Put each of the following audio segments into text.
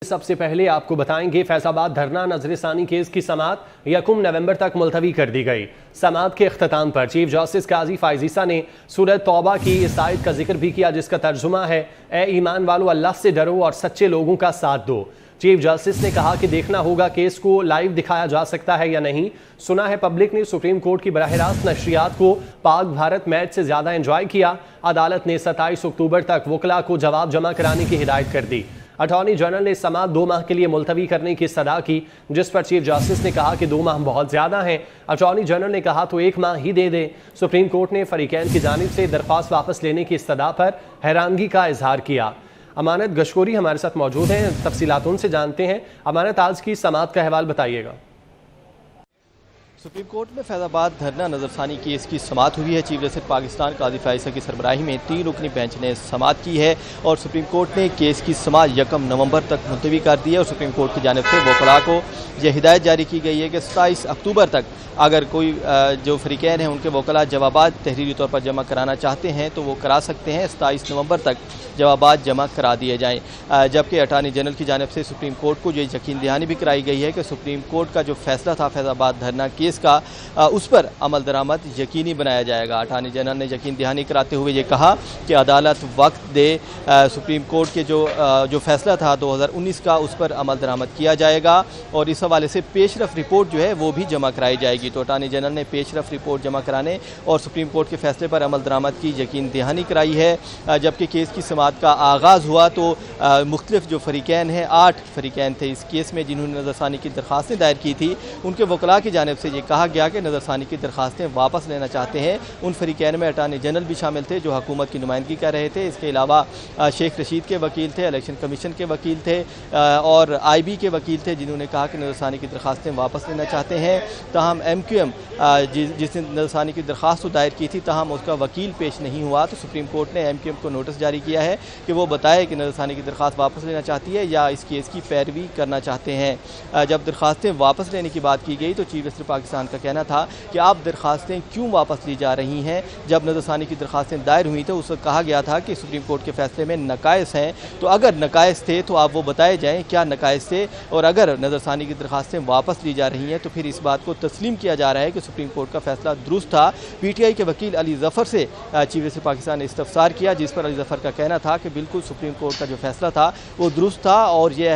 सबसे पहले आपको बताएंगे फैजाबाद धरना नजरसानी केस की समाअत 1 नवंबर तक मुलतवी कर दी गई। समाअत के अख्ताम पर चीफ जस्टिस काजी फायजीसा ने सूरत तौबा की इस आयत का जिक्र भी किया, जिसका तर्जुमा है, ए ईमान वालों, अल्लाह से डरो और सच्चे लोगों का साथ दो। चीफ जस्टिस ने कहा कि देखना होगा केस को लाइव दिखाया जा सकता है या नहीं। सुना है पब्लिक ने सुप्रीम कोर्ट की बराह रास्त नशरियात को पाक भारत मैच से ज्यादा एंजॉय किया। अदालत ने 27 अक्टूबर तक वकला को जवाब जमा कराने की हिदायत कर दी। अटॉर्नी जनरल ने समाअत 2 माह के लिए मुलतवी करने की सलाह की, जिस पर चीफ जस्टिस ने कहा कि 2 माह बहुत ज्यादा हैं। अटॉर्नी जनरल ने कहा तो 1 माह ही दे दे। सुप्रीम कोर्ट ने फरीकैन की जानिब से दरख्वास्त वापस लेने की इस्तदा पर हैरानगी का इजहार किया। अमानत गशकोरी हमारे साथ मौजूद हैं, तफसीलात उनसे जानते हैं। अमानत, आज की समाअत का अहवाल बताइएगा। सुप्रीम कोर्ट में फैजाबाद धरना नजरसानी केस की समाअत हुई है। चीफ जस्टिस पाकिस्तान काजी फायजीसा की सरबराही में 3 रुकनी बेंच ने समाअत की है और सुप्रीम कोर्ट ने केस की समाअत 1 नवंबर तक मुलतवी कर दी है। और सुप्रीम कोर्ट की जानिब से वकला को यह हिदायत जारी की गई है कि 27 अक्टूबर तक अगर कोई जो फरीकैन हैं उनके वकला जवाबात तहरीरी तौर पर जमा कराना चाहते हैं तो वो करा सकते हैं। 27 नवंबर तक जवाबात जमा करा दिए जाएँ। जबकि अटॉर्नी जनरल की जानिब से सुप्रीम कोर्ट को ये यकीन दहानी भी कराई गई है कि सुप्रीम कोर्ट का जो फैसला था फैजाबाद धरना केस का, उस पर अमल दरामद यकीनी बनाया जाएगा। अटॉर्नी जनरल ने यकीन दहानी कराते हुए ये कहा कि अदालत वक्त दे, सुप्रीम कोर्ट के जो फैसला था 2019 का, उस पर अमल दरामद किया जाएगा और इस हवाले से पेशरफ रिपोर्ट जो है वो भी जमा कराई जाएगी। तो अटॉर्नी जनरल ने पेशरफ रिपोर्ट जमा कराने और सुप्रीम कोर्ट के फैसले पर अमल दरामद की यकीन दहानी कराई है। जबकि केस की समाअत का आगाज़ हुआ तो मुख्तलिफ जो फरीकैन हैं, 8 फरीकैन थे इस केस में जिन्होंने नजरसानी की दरख्वास्तें दायर की थी, उनके वकला की जानिब से ये कहा गया कि नजरसानी की दरख्वास्तें वापस लेना चाहते हैं। उन फरीकैन में अटॉर्नी जनरल भी शामिल थे जो हुकूमत की नुमाइंदगी कर रहे थे। इसके अलावा शेख रशीद के वकील थे, इलेक्शन कमीशन के वकील थे और IB के वकील थे जिन्होंने कहा कि नजरसानी की दरख्वास्तें वापस लेना चाहते हैं। ताहम MQM जिसने नजरसानी की दरख्वास्त दायर की थी, ताहम उसका वकील पेश नहीं हुआ। तो सुप्रीम कोर्ट ने MQM को नोटिस जारी किया है कि वो बताए कि नजरसानी की दरख्वास्त वापस लेना चाहती है या इस केस की पैरवी करना चाहते हैं। जब दरख्वास्तें वापस लेने की बात की गई तो चीफ जस्टिस पाकिस्तान का कहना था कि आप दरख्वास्तें क्यों वापस ली जा रही हैं। जब नजरसानी की दरख्वास्तें दायर हुई तो उससे कहा गया था कि सुप्रीम कोर्ट के फैसले में नकाइस हैं, तो अगर नकाइस थे तो आप वो बताए जाएँ क्या नकाइस थे, और अगर नजरसानी की दरख्वास्तें वापस ली जा रही हैं तो फिर इस बात को तस्लीम किया जा रहा है कि सुप्रीम कोर्ट का फैसला दुरुस्त था। PTI के वकील अली जफ़र से चीफ जस्टिस पाकिस्तान ने इस्तफसार किया, जिस पर अली जफ़र का कहना था कि बिल्कुल सुप्रीम कोर्ट का जो फैसला था वो दुरुस्त था और ये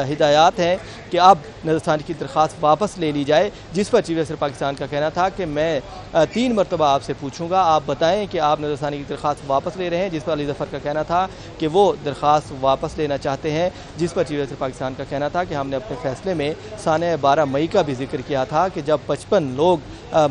हिदायत है कि अब नजरसानी की दरख्वास्त वापस ले ली जाए। जिस पर चीफ जस्टिस पाकिस्तान का कहना था कि मैं 3 मरतबा आपसे पूछूंगा, आप बताएं कि आप नजरसानी की दरख्वास्त वापस ले रहे हैं। जिस पर अली जफ़र का कहना था कि वो दरख्वास्त वापस लेना चाहते हैं। जिस पर चीफ जस्टिस पाकिस्तान का कहना था कि हमने अपने फैसले में साने 12 मई का भी जिक्र किया था कि जब 55 लोग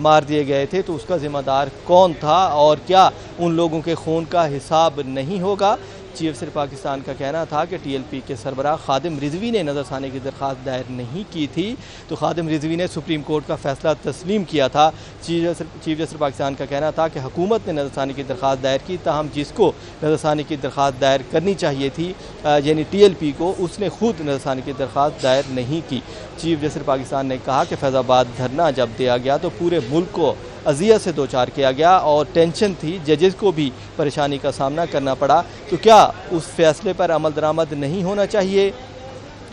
मार दिए गए थे तो उसका ज़िम्मेदार कौन था और क्या उन लोगों के खून का हिसाब नहीं होगा। चीफ जस्टिस पाकिस्तान का कहना था कि TLP के सरबराह खादिम रिजवी ने नजरसानी की दरख्वास्त दायर नहीं की थी, तो खादिम रिजवी ने सुप्रीम कोर्ट का फैसला तस्लीम किया था। चीफ जस्टिस पाकिस्तान का कहना था कि हुकूमत ने नजरसानी की दरख्वास्त दायर की, ताहम जिसको नजरसानी की दरख्वास्त दायर करनी चाहिए थी यानी TLP को, उसने खुद नजरसानी की दरख्वास्त दायर नहीं की। चीफ जस्टिस पाकिस्तान ने कहा कि फैजाबाद धरना जब दिया गया तो पूरे मुल्क को अजियत से 2-4 किया गया और टेंशन थी, जजेस को भी परेशानी का सामना करना पड़ा, तो क्या उस फैसले पर अमल दरामद नहीं होना चाहिए।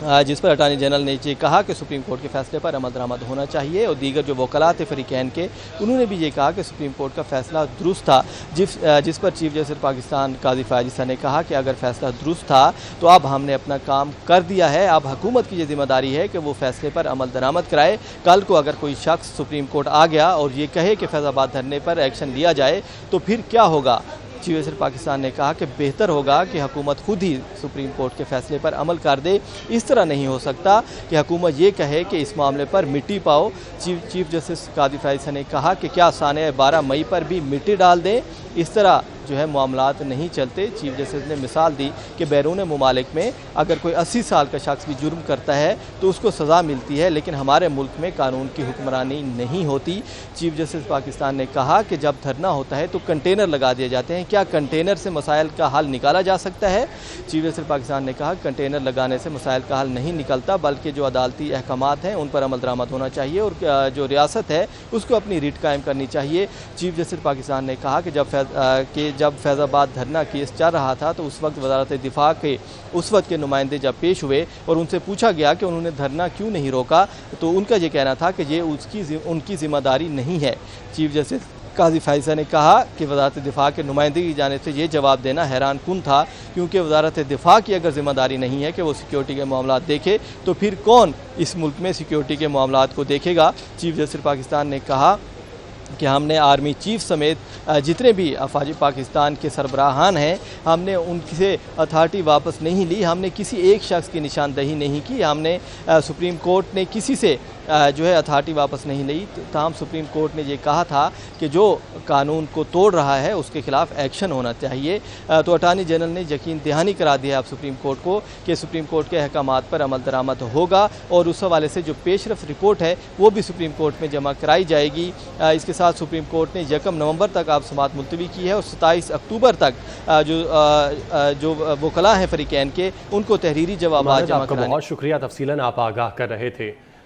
जिस पर अटॉर्नी जनरल ने ये कहा कि सुप्रीम कोर्ट के फैसले पर अमल दरामद होना चाहिए और दीगर जो वकला थे फरीकैन के, उन्होंने भी ये कहा कि सुप्रीम कोर्ट का फैसला दुरुस्त था। जिस पर चीफ जस्टिस पाकिस्तान काजी फायजीसा ने कहा कि अगर फैसला दुरुस्त था तो अब हमने अपना काम कर दिया है, अब हुकूमत की ये जिम्मेदारी है कि वो फैसले पर अमल दरामद कराए। कल को अगर कोई शख्स सुप्रीम कोर्ट आ गया और ये कहे कि फैजाबाद धरने पर एक्शन लिया जाए तो फिर क्या होगा। चीफ जस्टिस पाकिस्तान ने कहा कि बेहतर होगा कि हुकूमत खुद ही सुप्रीम कोर्ट के फैसले पर अमल कर दे। इस तरह नहीं हो सकता कि हुकूमत ये कहे कि इस मामले पर मिट्टी पाओ। चीफ जस्टिस काजी फायजीसा ने कहा कि क्या साने 12 मई पर भी मिट्टी डाल दें, इस तरह जो है मामलात नहीं चलते। चीफ जस्टिस ने मिसाल दी कि बैरून मुमालिक में अगर कोई 80 साल का शख्स भी जुर्म करता है तो उसको सज़ा मिलती है, लेकिन हमारे मुल्क में कानून की हुक्मरानी नहीं होती। चीफ जस्टिस पाकिस्तान ने कहा कि जब धरना होता है तो कंटेनर लगा दिए जाते हैं, क्या कंटेनर से मसाइल का हल निकाला जा सकता है। चीफ जस्टिस पाकिस्तान ने कहा कंटेनर लगाने से मसाइल का हल नहीं निकलता, बल्कि जो अदालती अहकामात हैं उन पर अमल दरामद होना चाहिए और जो रियासत है उसको अपनी रीट कायम करनी चाहिए। चीफ जस्टिस पाकिस्तान ने कहा कि जब जब फैज़ाबाद धरना केस चल रहा था तो उस वक्त वज़ारत दिफा के उस वक्त के नुमाइंदे जब पेश हुए और उनसे पूछा गया कि उन्होंने धरना क्यों नहीं रोका, तो उनका ये कहना था कि ये उनकी ज़िम्मेदारी नहीं है। चीफ जस्टिस काजी फाइज़ा ने कहा कि वज़ारत दिफा के नुमाइंदे की जानिब से ये जवाब देना हैरान कुन था, क्योंकि वज़ारत दिफा की अगर ज़िम्मेदारी नहीं है कि वो सिक्योरिटी के मामलात देखे तो फिर कौन इस मुल्क में सिक्योरिटी के मामलात को देखेगा। चीफ जस्टिस पाकिस्तान ने कहा कि हमने आर्मी चीफ समेत जितने भी अफवाज पाकिस्तान के सरबराहान हैं, हमने उनसे अथॉरिटी वापस नहीं ली, हमने किसी एक शख्स की निशानदही नहीं की, हमने सुप्रीम कोर्ट ने किसी से जो है अथॉरिटी वापस नहीं ली। तमाम सुप्रीम कोर्ट ने ये कहा था कि जो कानून को तोड़ रहा है उसके खिलाफ एक्शन होना चाहिए। तो अटार्नी जनरल ने यकीन दहानी करा दिया अब सुप्रीम कोर्ट को कि सुप्रीम कोर्ट के अहकामात पर अमल दरामद होगा और उस हवाले से जो पेशरफ रिपोर्ट है वो भी सुप्रीम कोर्ट में जमा कराई जाएगी। इसके साथ सुप्रीम कोर्ट ने 1 नवंबर तक आप समाअत मुलतवी की है और 27 अक्टूबर तक जो वकला हैं फरीकैन के उनको तहरीरी जवाब जमा कराने। बहुत शुक्रिया, तफसीलन आप आगाह कर रहे थे।